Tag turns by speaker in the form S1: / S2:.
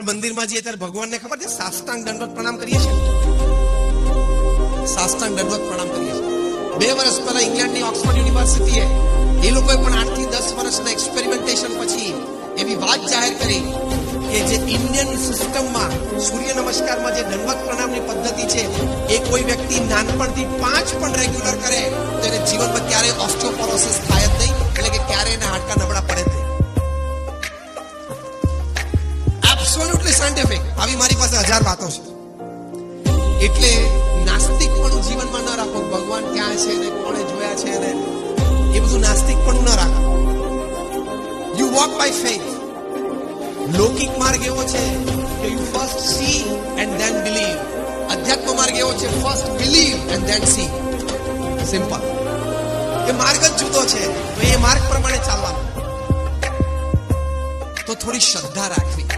S1: મંદિરમાં જઈએ ત્યારે ભગવાનને ખબર છે સાષ્ટાંગ દંડવત પ્રણામ કરીએ છીએ, સાષ્ટાંગ દંડવત પ્રણામ કરીએ છીએ. 2 વર્ષ પહેલા ઇંગ્લેન્ડની ઓક્સફર્ડ યુનિવર્સિટીએ એ લોકોએ પણ 8 થી 10 વર્ષના એક્સપેરિમેન્ટેશન પછી એવી વાત જાહેર કરી કે જે ઇન્ડિયન સિસ્ટમમાં સૂર્ય નમસ્કારમાં જે દંડવત પ્રણામની પદ્ધતિ છે એ કોઈ વ્યક્તિ નાનપણથી 5 પણ રેગ્યુલર કરે તો એને જીવનમાં ક્યારેય ઓસ્ટિયોપોરોસિસ થાય જ નહીં, એટલે કે ક્યારેય એના હાડકા નબળા પડે જ નહીં. Absolutely scientific. આવી મારી પાસે 1000 વાતો છે. એટલે નાસ્તિકપણું જીવનમાં ન રાખો. ભગવાન ક્યાં છે ને કોણે જોયા છે ને એ બધું નાસ્તિકપણું ન રાખો. You walk by faith. લૌકિક માર્ગ એવો છે કે you first see and then believe. અધ્યાત્મ માર્ગ એવો છે first believe and then see. Simple. એ માર્ગ જ જુદો છે, તો એ માર્ગ પ્રમાણે ચાલવાનું. તો થોડી શ્રદ્ધા રાખવી.